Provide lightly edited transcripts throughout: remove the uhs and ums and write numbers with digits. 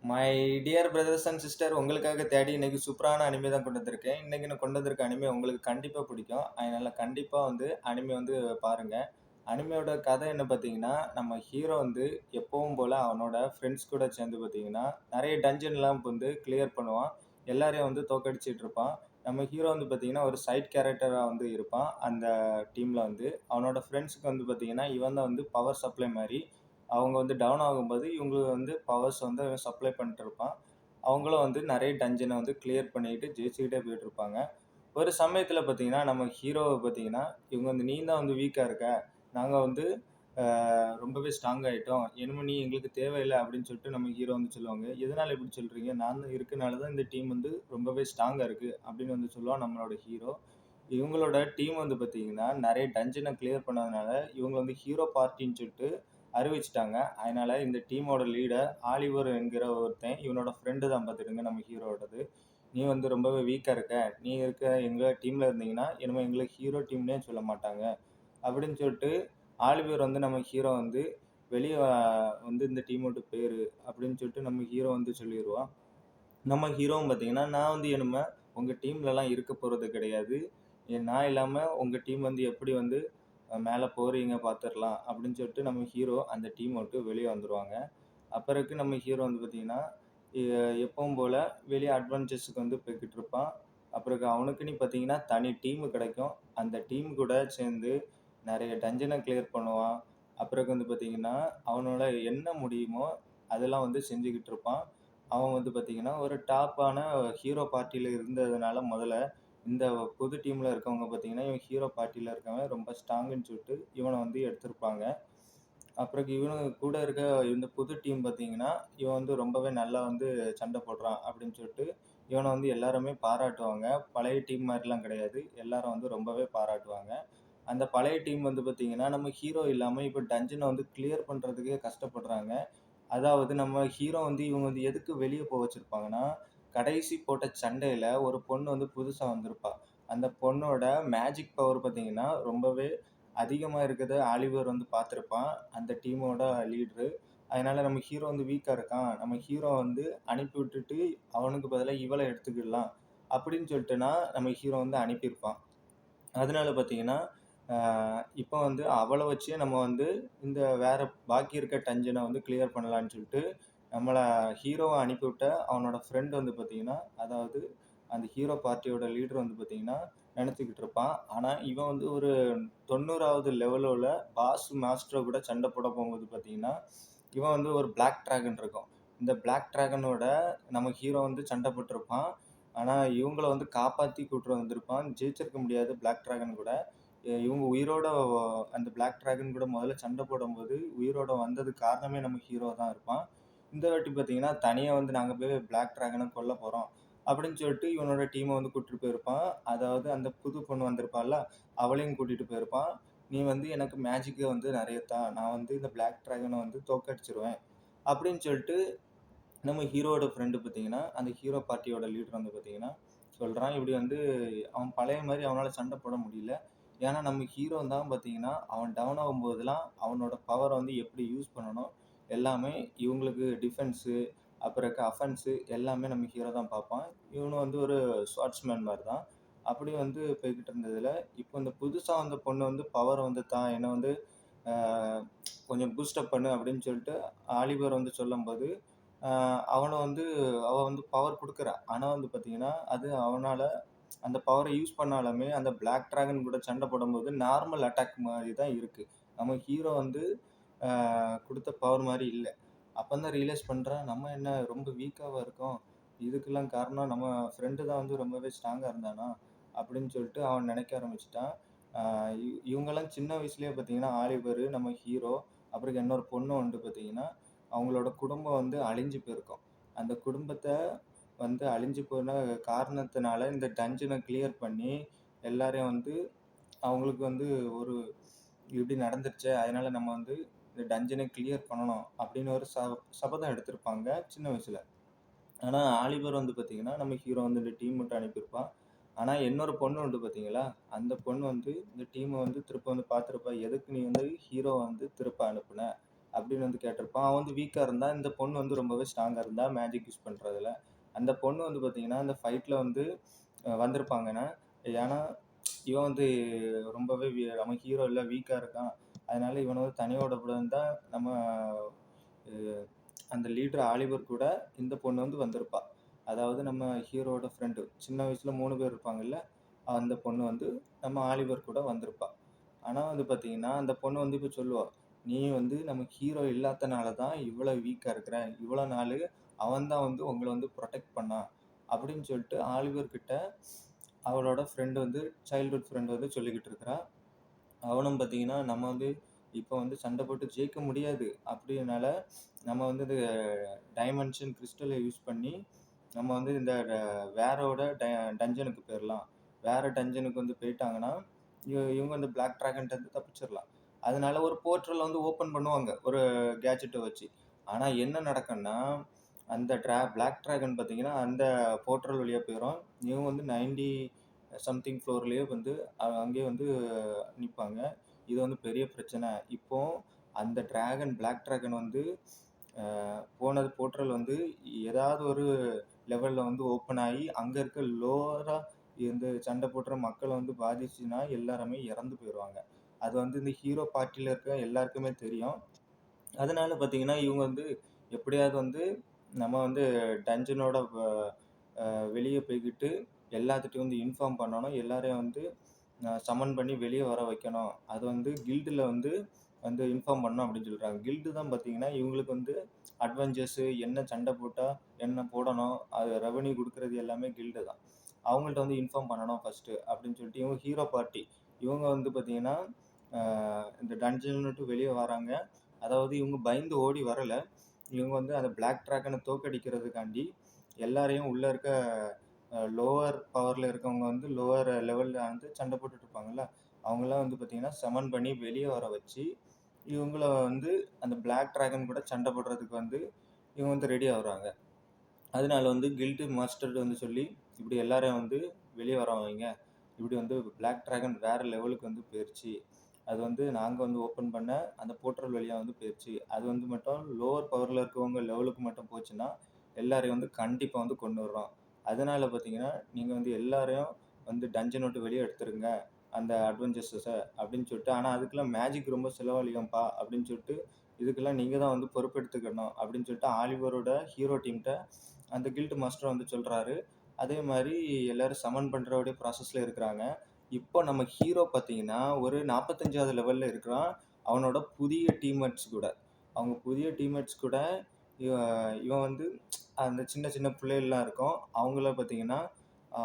My dear brothers and sister உங்களுக்காக தேடி இன்னைக்கு சூப்பரான அனிமே தான் கொண்டு வந்திருக்கேன். இன்னைக்கு நான் கொண்டு வந்திருக்க அனிமே உங்களுக்கு கண்டிப்பா பிடிக்கும். அதனால கண்டிப்பா வந்து அனிமே வந்து பாருங்க. அனிமையோட கதை என்ன பார்த்தீங்கன்னா, நம்ம ஹீரோ வந்து எப்பவும் போல அவனோட ஃப்ரெண்ட்ஸ் கூட சேர்ந்து பார்த்தீங்கன்னா, நெறைய டஞ்சன்லாம் வந்து கிளியர் பண்ணுவான். எல்லாரையும் வந்து தோற்கடிச்சிட்டு இருப்பான். நம்ம ஹீரோ வந்து பார்த்தீங்கன்னா, ஒரு சைட் கேரக்டரா வந்து இருப்பான். அந்த டீம்ல வந்து. அவனோட ஃப்ரெண்ட்ஸ்க்கு வந்து பார்த்தீங்கன்னா, இவன் தான் வந்து பவர் சப்ளை மாரி. அவங்க வந்து டவுன் ஆகும்போது, இவங்களுக்கு வந்து பவர்ஸ் வந்து சப்ளை பண்ணிட்டு இருப்பான். அவங்களும் வந்து நெறைய டஞ்சன வந்து கிளியர் பண்ணிட்டு ஜெயிச்சுக்கிட்டே போயிட்டுருப்பாங்க. ஒரு சமயத்தில பார்த்தீங்கன்னா, நம்ம ஹீரோவ பார்த்தீங்கன்னா, இவங்க வந்து "நீ தான் வந்து வீக்கா இருக்க. நாங்க வந்து ரொம்பவே ஸ்ட்ராங் ஆயிட்டோம். இனிமே நீ எங்களுக்கு தேவையில்ல" அப்படின்னு சொல்லிட்டு நம்ம ஹீரோ வந்து சொல்லுவாங்க. "எதனால இப்படி சொல்றீங்க? நான் தான் இருக்கனால தான் இந்த டீம் வந்து ரொம்பவே ஸ்ட்ராங்கா இருக்கு" அப்படின்னு வந்து சொல்லுவான் நம்மளோட ஹீரோ. இவங்களோட டீம் வந்து பார்த்தீங்கன்னா, நெறைய டஞ்சன கிளியர் பண்ணதுனால, இவங்க வந்து ஹீரோ பார்ட்டின்னு சொல்லிட்டு அறிவிச்சுட்டாங்க. அதனால இந்த டீமோட லீடர் ஆலிவர் என்கிற ஒருத்தன், இவனோட ஃப்ரெண்டு தான் பார்த்துக்கங்க நம்ம ஹீரோவோடது. "நீ வந்து ரொம்பவே வீக்கா இருக்க. நீ இருக்க எங்க டீம்ல இருந்தீங்கன்னா, இனிமே எங்கள ஹீரோ டீம்னே சொல்ல மாட்டாங்க." அப்படின்னு சொல்லிட்டு ஆலிவர் வந்து நம்ம ஹீரோ வந்து வெளிய வந்து இந்த டீம் விட்டு போயிரு அப்படின்னு சொல்லிட்டு நம்ம ஹீரோ வந்து சொல்லிருவான். நம்ம ஹீரோவும் பார்த்தீங்கன்னா, "நான் வந்து இனிமே உங்க டீம்லலாம் இருக்க போறது கிடையாது. நான் இல்லாம உங்க டீம் வந்து எப்படி வந்து மேல போறீங்க பார்த்துரலாம்." அப்படின்னு சொல்லிட்டு நம்ம ஹீரோ அந்த டீம் விட்டு வெளிய வந்துருவாங்க. அப்பறக்கு நம்ம ஹீரோ வந்து பார்த்தீங்கன்னா, எ எப்பவும் போல வெளிய அட்வென்ச்சர்ஸ்க்கு வந்து போய்க்கிட்டு இருப்பான். அப்பறக்கு அவனுக்குன்னு பார்த்தீங்கன்னா, தனி டீம் கிடைக்கும். அந்த டீம் கூட சேர்ந்து நெறைய டஞ்சன கிளியர் பண்ணுவான். அப்பறக்கு வந்து பார்த்தீங்கன்னா, அவனோட என்ன முடியுமோ அதெல்லாம் வந்து செஞ்சுகிட்டு இருப்பான். அவன் வந்து பார்த்தீங்கன்னா, ஒரு டாப்பான ஹீரோ பார்ட்டில இருந்ததுனால முதல்ல இந்த புது டீம்ல இருக்கவங்க பார்த்தீங்கன்னா, இவன் ஹீரோ பார்ட்டில இருக்கவன் ரொம்ப ஸ்ட்ராங்குன்னு சொல்லிட்டு இவன வந்து எடுத்திருப்பாங்க. அப்புறம் இவனுங்க கூட இருக்க இந்த புது டீம் பார்த்தீங்கன்னா, இவன் வந்து ரொம்பவே நல்லா வந்து சண்டை போடுறான் அப்படின்னு சொல்லிட்டு, இவன வந்து எல்லாருமே பாராட்டுவாங்க. பழைய டீம் மாரிலாம் கிடையாது. எல்லாரும் வந்து ரொம்பவே பாராட்டுவாங்க. அந்த பழைய டீம் வந்து பார்த்தீங்கன்னா, நம்ம ஹீரோ இல்லாம இப்ப டஞ்சன வந்து கிளியர் பண்றதுக்கே கஷ்டப்படுறாங்க. அதாவது நம்ம ஹீரோ வந்து இவங்க வந்து எதுக்கு வெளிய வச்சிருப்பாங்கன்னா, கடைசி போட்ட சண்டையில ஒரு பொண்ணு வந்து புதுசா வந்திருப்பா. அந்த பொண்ணோட மேஜிக் பவர் பார்த்தீங்கன்னா, ரொம்பவே அதிகமா இருக்கத ஆலிவர் வந்து பார்த்திருப்பான். அந்த டீமோட லீடரு. அதனால நம்ம ஹீரோ வந்து வீக்கா இருக்கான். நம்ம ஹீரோ வந்து அனுப்பி விட்டுட்டு, அவனுக்கு பதிலா இவள எடுத்துக்கிடலாம். அப்படின்னு சொல்லிட்டுனா, நம்ம ஹீரோ வந்து அனுப்பியிருப்பான். அதனால பார்த்தீங்கன்னா, அ இப்ப வந்து அவள வச்சே நம்ம வந்து இந்த வேற பாக்கி இருக்க டஞ்சன வந்து கிளியர் பண்ணலான்னு சொல்லிட்டு, நம்மள ஹீரோவ அனுப்பிவிட்ட அவனோட ஃப்ரெண்ட் வந்து பார்த்தீங்கன்னா, அதாவது அந்த ஹீரோ பார்ட்டியோட லீடர் வந்து பார்த்தீங்கன்னா, நெனச்சுக்கிட்டு இருப்பான். ஆனா, இவன் வந்து ஒரு 90வது லெவலோல பாஸ் மாஸ்டர கூட சண்ட போட போகும்போது பார்த்தீங்கன்னா, இவன் வந்து ஒரு பிளாக் டிராகன் இருக்கும். இந்த பிளாக் டிராகனோட நம்ம ஹீரோ வந்து சண்ட போட்டுருப்பான். ஆனா, இவங்கள வந்து காப்பாத்தி கூட்டிட்டு வந்திருப்பான். ஜெயிச்சிருக்க முடியாது பிளாக் டிராகன் கூட. இவங்க உயிரோட அந்த பிளாக் டிராகன் கூட முதல்ல சண்ட போடும்போது, உயிரோட வந்ததுக்கு காரணமே நம்ம ஹீரோ தான் இருப்பான். இந்த வாட்டி பார்த்தீங்கன்னா, தனியா வந்து நாங்க போய் பிளாக் டிராகன கொல்ல போறோம். அப்படின்னு சொல்லிட்டு இவனோட டீம வந்து கூட்டிட்டு போயிருப்பான். அதாவது அந்த புது பொண்ணு வந்திருப்பாள்ல, அவளையும் கூட்டிட்டு போயிருப்பான். "நீ வந்து எனக்கு மேஜிக்க வந்து நெறைய தா. நான் வந்து இந்த பிளாக் டிராகன வந்து தோற்கடிச்சுருவேன்." அப்படின்னு சொல்லிட்டு நம்ம ஹீரோவோட ஃப்ரெண்ட் பார்த்தீங்கன்னா, அந்த ஹீரோ பார்ட்டியோட லீடர் வந்து பார்த்தீங்கன்னா, சொல்றான். இப்படி வந்து அவன் பழைய மாரி அவனால சண்ட போட முடியல. ஏன்னா, நம்ம ஹீரோ தான் பார்த்தீங்கன்னா, அவன் டவுன் ஆகும்போதெல்லாம் அவனோட பவர வந்து எப்படி யூஸ் பண்ணணும், எல்லாமே இவங்களுக்கு டிஃபென்ஸு, அப்புறக்கு அஃபென்ஸு எல்லாமே நம்ம ஹீரோ தான் பார்ப்பான். இவனும் வந்து ஒரு ஸ்வாட்ஸ்மேன் மாரி தான். அப்படி வந்து போய்க்கிட்டு இருந்ததுல, இப்போ இந்த புதுசா வந்த பொண்ணு வந்து பவர வந்து தா. என்ன வந்து அ கொஞ்சம் பூஸ்டப் பண்ணு அப்படின்னு சொல்லிட்டு ஆலிவர் வந்து சொல்லும்போது, அ அவன வந்து அவ வந்து பவர் குடுக்குறா. ஆனா வந்து பார்த்தீங்கன்னா, அது அவனால அந்த பவர யூஸ் பண்ணாலுமே, அந்த பிளாக் டிராகன் கூட சண்ட போடும்போது நார்மல் அட்டாக் மாரி தான் இருக்கு. நம்ம ஹீரோ வந்து குடுத்த பவர் மாரி இல்ல. அப்பதான் ரியலைஸ் பண்றான், நம்ம என்ன ரொம்ப வீக்காவா இருக்கோம். இதுக்கெல்லாம் காரணம் நம்ம ஃப்ரெண்டு தான் வந்து ரொம்பவே ஸ்ட்ராங்கா இருந்தானா? அப்படின்னு சொல்லிட்டு அவன் நெனைக்க ஆரம்பிச்சுட்டான். அ இவங்கலாம் சின்ன வயசுலயே பார்த்தீங்கன்னா, ஆலிவரு, நம்ம ஹீரோ, அப்புறம் இன்னொரு பொண்ணு உண்டு பார்த்தீங்கன்னா, அவங்களோட குடும்பம் வந்து அழிஞ்சு போயிருக்கும். அந்த குடும்பத்த வந்து அழிஞ்சு போன காரணத்தினால இந்த டஞ்சன கிளியர் பண்ணி, எல்லாரையும் வந்து அவங்களுக்கு வந்து ஒரு இப்படி நடந்துருச்சே, அதனால நம்ம வந்து இந்த டஞ்சன கிளியர் பண்ணணும் அப்படின்னு ஒரு சபதம் எடுத்திருப்பாங்க சின்ன வயசுல. ஆனா, ஆலிவர் வந்து பார்த்தீங்கன்னா, நம்ம ஹீரோ வந்து இந்த டீம் மட்டும் அனுப்பியிருப்பான். ஆனா, இன்னொரு பொண்ணு உண்டு பார்த்தீங்களா, அந்த பொண்ணு வந்து இந்த டீம வந்து திரும்ப வந்து பார்த்திருப்பா. "எதுக்கு நீ வந்து ஹீரோவ வந்து திருப்ப அனுப்புன?" அப்படின்னு வந்து கேட்டிருப்பான். அவன் வந்து வீக்கா இருந்தான். இந்த பொண்ணு வந்து ரொம்பவே ஸ்ட்ராங்கா இருந்தா மேஜிக் யூஸ் பண்றதுல. அந்த பொண்ணு வந்து பார்த்தீங்கன்னா, அந்த ஃபைட்ல வந்து வந்திருப்பாங்கன்னா, ஏன்னா இவன் வந்து ரொம்பவே நம்ம ஹீரோ இல்ல வீக்கா இருக்கான். அதனால இவன வந்து தனியா விடக்கூடாதுன்னு தான் நம்ம அ அந்த லீடர் ஆலிவர் கூட இந்த பொண்ணு வந்து வந்திருப்பா. அதாவது நம்ம ஹீரோவோட ஃப்ரெண்டு. சின்ன வயசுல 3 பேர் இருப்பாங்கல்ல, அந்த பொண்ணு வந்து நம்ம ஆலிவர் கூட வந்திருப்பா. ஆனா வந்து பார்த்தீங்கன்னா, அந்த பொண்ணு வந்து இப்ப சொல்லுவா, "நீ வந்து நம்ம ஹீரோ இல்லாதனால தான் இவ்வளோ வீக்கா இருக்கிற. இவ்வளோ நாளு அவன் தான் வந்து உங்கள வந்து புரொடெக்ட் பண்ணான்." அப்படின்னு சொல்லிட்டு ஆலிவர் கிட்ட அவளோட ஃப்ரெண்ட் வந்து சைல்ட்ஹுட் ஃப்ரெண்ட் வந்து சொல்லிக்கிட்டு இருக்கிறா. அவனும் பார்த்தீங்கன்னா, நம்ம வந்து இப்போ வந்து சண்டை போட்டு ஜெயிக்க முடியாது. அப்படினால நம்ம வந்து இது டைமென்ஷன் கிறிஸ்டல யூஸ் பண்ணி, நம்ம வந்து இந்த வேரோட டஞ்சனுக்கு போயிரலாம். வேற டஞ்சனுக்கு வந்து போயிட்டாங்கன்னா, இவங்க இந்த பிளாக் டிராகன்ட்டருந்து தப்பிச்சிரலாம். அதனால ஒரு போர்ட்டல் வந்து ஓப்பன் பண்ணுவாங்க. ஒரு கேட்ஜெட்ட வச்சு. ஆனா என்ன நடக்கும்னா, அந்த பிளாக் டிராகன் பார்த்தீங்கன்னா, அந்த போர்ட்டல் வழியா போயிரும். இவங்க வந்து 90 சம்திங் ஃப்ளோர்லயே வந்து அங்கேயே வந்து நிப்பாங்க. இது வந்து பெரிய பிரச்சனை. இப்போ அந்த பிளாக் டிராகன் வந்து போனது போர்ட்டல் வந்து ஏதாவது ஒரு லெவல்ல வந்து ஓப்பன் ஆகி, அங்க இருக்க லோவரா இருந்து சண்டை போடுற மக்கள வந்து பாதிச்சுச்சுன்னா, எல்லாருமே இறந்து போயிருவாங்க. அது வந்து இந்த ஹீரோ பார்ட்டில இருக்க எல்லாருக்குமே தெரியும். அதனால பார்த்தீங்கன்னா, இவங்க வந்து எப்படியாவது வந்து நம்ம வந்து டஞ்சனோட வெளிய போய்க்கிட்டு எல்லாத்துட்டயும் வந்து இன்ஃபார்ம் பண்ணணும். எல்லாரையும் வந்து சம்மன் பண்ணி வெளிய வர வைக்கணும். அது வந்து கில்டுல வந்து வந்து இன்ஃபார்ம் பண்ணணும் அப்படின்னு சொல்றாங்க. கில்டு தான் பார்த்தீங்கன்னா, இவங்களுக்கு வந்து அட்வென்ச்சர்ஸு என்ன சண்டை போட்டா என்ன போடணும், அது ரெவென்யூ குடுக்குறது எல்லாமே கில்டு தான். அவங்கள்ட்ட வந்து இன்ஃபார்ம் பண்ணணும் ஃபர்ஸ்ட்டு அப்படின்னு சொல்லிட்டு இவங்க ஹீரோ பார்ட்டி. இவங்க வந்து பார்த்தீங்கன்னா, அ இந்த டஞ்சன விட்டு வெளிய வராங்க. அதாவது இவங்க பயந்து ஓடி வரல. இவங்க வந்து அந்த பிளாக் டிராகன தோற்கடிக்கிறதுக்காண்டி எல்லாரையும் உள்ள இருக்க லோவர் பவர்ல இருக்கவங்க வந்து லோவர் லெவல்ல வந்து சண்டை போட்டுட்டு இருப்பாங்கல்ல, அவங்கலாம் வந்து பார்த்தீங்கன்னா, சமன் பண்ணி வெளிய வர வச்சு, இவங்கள வந்து அந்த பிளாக் டிராகன் கூட சண்டை போடுறதுக்கு வந்து இவங்க வந்து ரெடி ஆகுறாங்க. அதனால வந்து கில்டு மாஸ்டர் வந்து சொல்லி, இப்படி எல்லாரையும் வந்து வெளிய வர வைங்க. இப்படி வந்து பிளாக் டிராகன் வேற லெவலுக்கு வந்து போயிருச்சு. அது வந்து நாங்க வந்து ஓப்பன் பண்ண அந்த போர்ட்டல் வழியா வந்து போயிருச்சு. அது வந்து மட்டும் லோவர் பவர்ல இருக்கவங்க லெவலுக்கு மட்டும் போச்சுன்னா, எல்லாரையும் வந்து கண்டிப்பா வந்து கொன்னுடுறோம். அதனால பார்த்தீங்கன்னா, நீங்க வந்து எல்லாரையும் வந்து டஞ்சன விட்டு வெளிய எடுத்துருங்க. அந்த அட்வென்ச்சர்ஸ அப்படின்னு சொல்லிட்டு, ஆனா அதுக்கெல்லாம் மேஜிக் ரொம்ப செலவழியும்ப்பா அப்படின்னு சொல்லிட்டு, இதுக்கெல்லாம் நீங்க தான் வந்து பொறுப்பெடுத்துக்கணும் அப்படின்னு சொல்லிட்டு ஆலிவரோட ஹீரோ டீம்ட்ட அந்த கில்ட் மாஸ்டர் வந்து சொல்றாரு. அதே மாரி எல்லாரும் சமன் பண்றோடைய ப்ராசஸ்ல இருக்கிறாங்க. இப்போ நம்ம ஹீரோ பார்த்தீங்கன்னா, ஒரு 45வது லெவல்ல இருக்கிறான். அவனோட புதிய டீம்மேட்ஸ் கூட. அவங்க புதிய டீம்மேட்ஸ் கூட இவ இவன் வந்து அந்த சின்ன சின்ன பிள்ளைகள்லாம் இருக்கும். அவங்கள பார்த்தீங்கன்னா, ஆ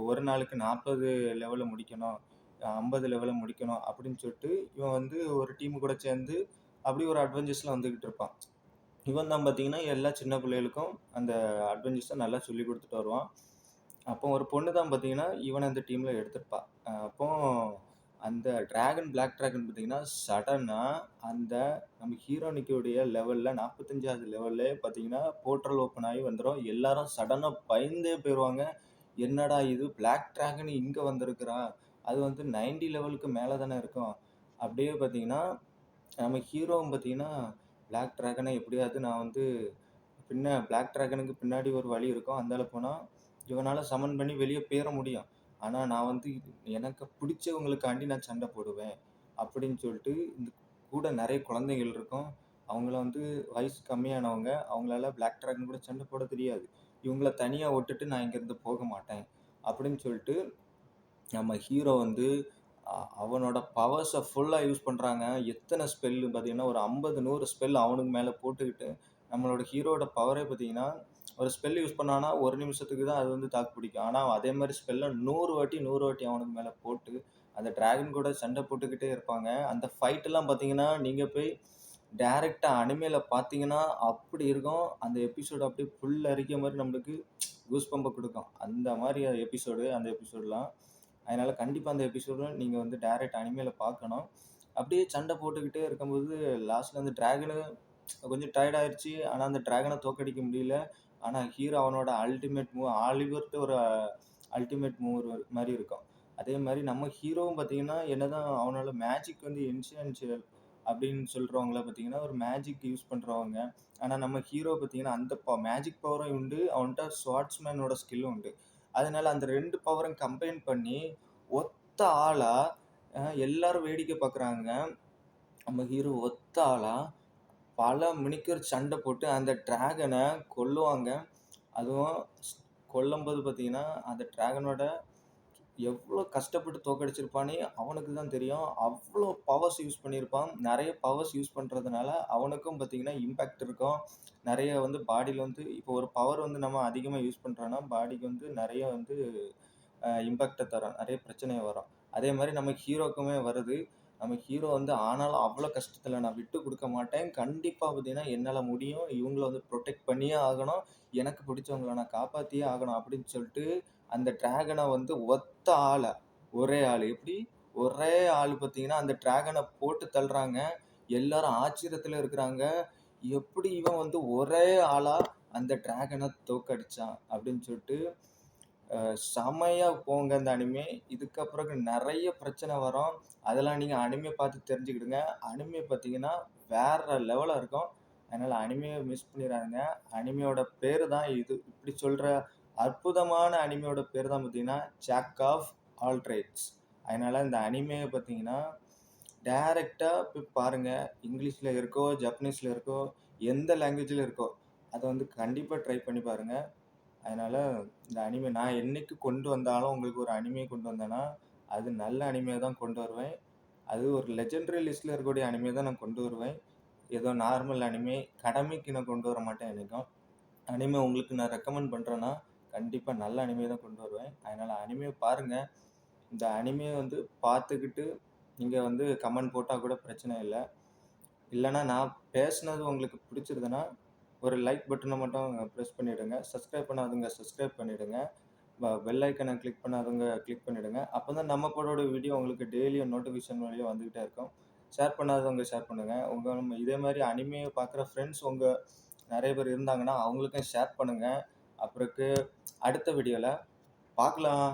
ஒரு நாளுக்கு 40 லெவல முடிக்கணும், 50 லெவல முடிக்கணும் அப்படின்னு சொல்லிட்டு, இவன் வந்து ஒரு டீம் கூட சேர்ந்து அப்படி ஒரு அட்வென்ச்சர்ஸ்ல வந்துகிட்டு இருப்பான். இவன் தான் பார்த்தீங்கன்னா, எல்லா சின்ன பிள்ளைகளுக்கும் அந்த அட்வென்ச்சர்ஸ நல்லா சொல்லிக் குடுத்துட்டு வருவான். அப்போ ஒரு பொண்ணு தான் பார்த்தீங்கன்னா, இவன அந்த டீம்ல எடுத்திருப்பா. அப்போ அந்த பிளாக் டிராகன் பார்த்தீங்கன்னா, சடனா அந்த நம்ம ஹீரோயினிக்குடைய லெவல்ல 45வது லெவல்லே பார்த்தீங்கன்னா, போர்ட்டல் ஓப்பன் ஆகி வந்துரும். எல்லாரும் சடனா பயந்தே போயிருவாங்க. என்னடா இது பிளாக் டிராகன் இங்க வந்திருக்கிறா? அது வந்து 90 லெவலுக்கு மேல தானே இருக்கும். அப்படியே பார்த்தீங்கன்னா, நம்ம ஹீரோவும் பார்த்தீங்கன்னா, பிளாக் டிராகன எப்படியாவது நான் வந்து பிளாக் டிராகனுக்கு பின்னாடி ஒரு வழி இருக்கும். அந்தால போனா இவனால சமன் பண்ணி வெளிய போயிற முடியும். ஆனா நான் வந்து எனக்கு பிடிச்சவங்களுக்காண்டி நான் சண்டை போடுவேன். அப்படின்னு சொல்லிட்டு இந்த கூட நெறைய குழந்தைகள் இருக்கும். அவங்கலாம் வந்து வயசு கம்மியானவங்க. அவங்களால பிளாக் டிராகன் கூட சண்டை போட தெரியாது. இவங்கள தனியா விட்டுட்டு நான் இங்கேருந்து போக மாட்டேன். அப்படின்னு சொல்லிட்டு நம்ம ஹீரோ வந்து அவனோட பவர்ஸ ஃபுல்லா யூஸ் பண்றாங்க. எத்தன ஸ்பெல்ன்னு பார்த்தீங்கன்னா, ஒரு 50, 100 ஸ்பெல் அவனுக்கு மேல போட்டுக்கிட்டு, நம்மளோட ஹீரோவோட பவரே பார்த்தீங்கன்னா, ஒரு ஸ்பெல் யூஸ் பண்ணான்னா, 1 நிமிஷத்துக்கு தான் அது வந்து தாக்கு பிடிக்கும். ஆனா, அதே மாரி ஸ்பெல்ல 100 வாட்டி, 100 வாட்டி அவனுக்கு மேல போட்டு, அந்த டிராகன் கூட சண்டை போட்டுக்கிட்டே இருப்பாங்க. அந்த ஃபைட்லாம் பார்த்தீங்கன்னா, நீங்க போய் டைரக்ட்டா அனிமேல பார்த்தீங்கன்னா, அப்படி இருக்கும். அந்த எபிசோட் அப்படியே புல் அரிக்கிற மாரி நம்மளுக்கு கூஸ் பம்ப குடுக்கும். அந்த மாரி அந்த எபிசோட்லாம். அதனால கண்டிப்பா அந்த எபிசோட நீங்க வந்து டைரக்ட் அனிமேல பார்க்கணும். அப்படியே சண்டை போட்டுக்கிட்டே இருக்கும்போது, லாஸ்ட்ல அந்த டிராகனு கொஞ்சம் டயர்ட் ஆயிருச்சு. ஆனா, அந்த டிராகன தோற்கடிக்க முடியல. ஆனா, ஹீரோ அவனோட அல்டிமேட் மூவ் ஆலிவர்ட்ட ஒரு அல்டிமேட் மூவ் மாரி இருக்கும். அதே மாரி நம்ம ஹீரோவும் பார்த்தீங்கன்னா, என்னதான் அவனோட மேஜிக் வந்து எசென்ஷியல் அப்படின்னு சொல்றவங்கள பார்த்தீங்கன்னா, ஒரு மேஜிக் யூஸ் பண்றவங்க. ஆனா நம்ம ஹீரோ பார்த்தீங்கன்னா, அந்த மேஜிக் பவரும் உண்டு. அவன்ட்ட ஸ்வார்ட்ஸ்மேனோட ஸ்கில்லும் உண்டு. அதனால அந்த 2 பவரும் கம்பைன் பண்ணி, ஒத்த ஆளா எல்லாரும் வேடிக்கை பார்க்குறாங்க. நம்ம ஹீரோ ஒத்த ஆளா பல மினிக்கூர் சண்டை போட்டு அந்த டிராகன கொல்லுவாங்க. அதுவும் கொல்லும்போது பார்த்தீங்கன்னா, அந்த டிராகனோட எவ்வளோ கஷ்டப்பட்டு தோற்கடிச்சிருப்பான்னு அவனுக்கு தான் தெரியும். அவ்வளோ பவர்ஸ் யூஸ் பண்ணியிருப்பான். நெறைய பவர்ஸ் யூஸ் பண்றதுனால, அவனுக்கும் பார்த்தீங்கன்னா இம்பேக்ட் இருக்கும். நெறைய வந்து பாடில வந்து இப்போ ஒரு பவர் வந்து நம்ம அதிகமா யூஸ் பண்றோம்னா, பாடிக்கு வந்து நெறைய வந்து இம்பேக்ட்ட தரும். நெறைய பிரச்சனை வரும். அதே மாரி நம்ம ஹீரோக்குமே வருது. நம்ம ஹீரோ வந்து ஆனாலும் அவ்வளோ கஷ்டத்தில நான் விட்டு குடுக்க மாட்டேன். கண்டிப்பா பார்த்தீங்கன்னா, என்னால முடியும். இவங்கள வந்து புரொடெக்ட் பண்ணியே ஆகணும். எனக்கு பிடிச்சவங்கள நான் காப்பாத்தியே ஆகணும் அப்படின்னு சொல்லிட்டு, அந்த டிராகன வந்து ஒத்த ஆளா, ஒரே ஆளு. எப்படி? ஒரே ஆளு பார்த்தீங்கன்னா, அந்த டிராகன போட்டு தள்ளுறாங்க. எல்லாரும் ஆச்சரியத்துல இருக்கிறாங்க. எப்படி இவன் வந்து ஒரே ஆளா அந்த டிராகன தோற்கடிச்சான்? அப்படின்னு சொல்லிட்டு செமையா போகுங்க அந்த அனிமே. இதுக்கப்புறம் நெறைய பிரச்சனை வரும். அதெல்லாம் நீங்க அனிமே பார்த்து தெரிஞ்சுக்கிடுங்க. அனிமே பார்த்தீங்கன்னா, வேற லெவல்ல இருக்கும். அதனால அனிமைய மிஸ் பண்ணிறாதீங்க. அனிமையோட பேரு தான் இது. இப்படி சொல்ற அற்புதமான அனிமையோட பேரு தான் பார்த்தீங்கன்னா, ஜாக் ஆஃப் ஆல் ட்ரேட்ஸ். அதனால இந்த அனிமைய பார்த்தீங்கன்னா, டைரக்ட்டா போய் பாருங்க. இங்கிலீஷ்ல இருக்கோ, ஜப்பனீஸ்ல இருக்கோ, எந்த லாங்குவேஜ்ல இருக்கோ, அத வந்து கண்டிப்பா ட்ரை பண்ணி பாருங்க. அதனால இந்த அனிமே நான் என்னைக்கு கொண்டு வந்தாலும் உங்களுக்கு ஒரு அனிமே கொண்டு வந்தேன்னா, அது நல்ல அனிமையா தான் கொண்டு வருவேன். அது ஒரு லெஜெண்டரி லிஸ்ட்ல இருக்கக்கூடிய அனிமே தான் நான் கொண்டு வருவேன். ஏதோ நார்மல் அனிமே, கடமைக்கு நான் கொண்டு வர மாட்டேன் என்னைக்கும். அனிமே உங்களுக்கு நான் ரெக்கமெண்ட் பண்றேன்னா, கண்டிப்பா நல்ல அனிமே தான் கொண்டு வருவேன். அதனால அனிமே பாருங்க. இந்த அனிமே வந்து பார்த்துக்கிட்டு, நீங்க வந்து கமெண்ட் போட்டா கூட பிரச்சனை இல்ல. இல்லன்னா நான் பேசுனது உங்களுக்கு பிடிச்சிருந்ததுன்னா, ஒரு லைக் பட்டன மட்டும் பிரஸ் பண்ணிடுங்க. சப்ஸ்கிரைப் பண்ணாதவங்க சப்ஸ்கிரைப் பண்ணிடுங்க. பெல் ஐகான கிளிக் பண்ணாதவங்க கிளிக் பண்ணிடுங்க. அப்பதான் நம்ம போடுற வீடியோ உங்களுக்கு டெய்லியும் நோட்டிஃபிகேஷன் வழியா வந்துகிட்டே இருக்கும். ஷேர் பண்ணாதவங்க ஷேர் பண்ணுங்க. இதே மாரி அனிமே பார்க்குற ஃப்ரெண்ட்ஸ் நெறைய பேர் இருந்தாங்கன்னா, அவங்களுக்கும் ஷேர் பண்ணுங்க. அப்புறக்கு அடுத்த வீடியோல பார்க்கலாம்.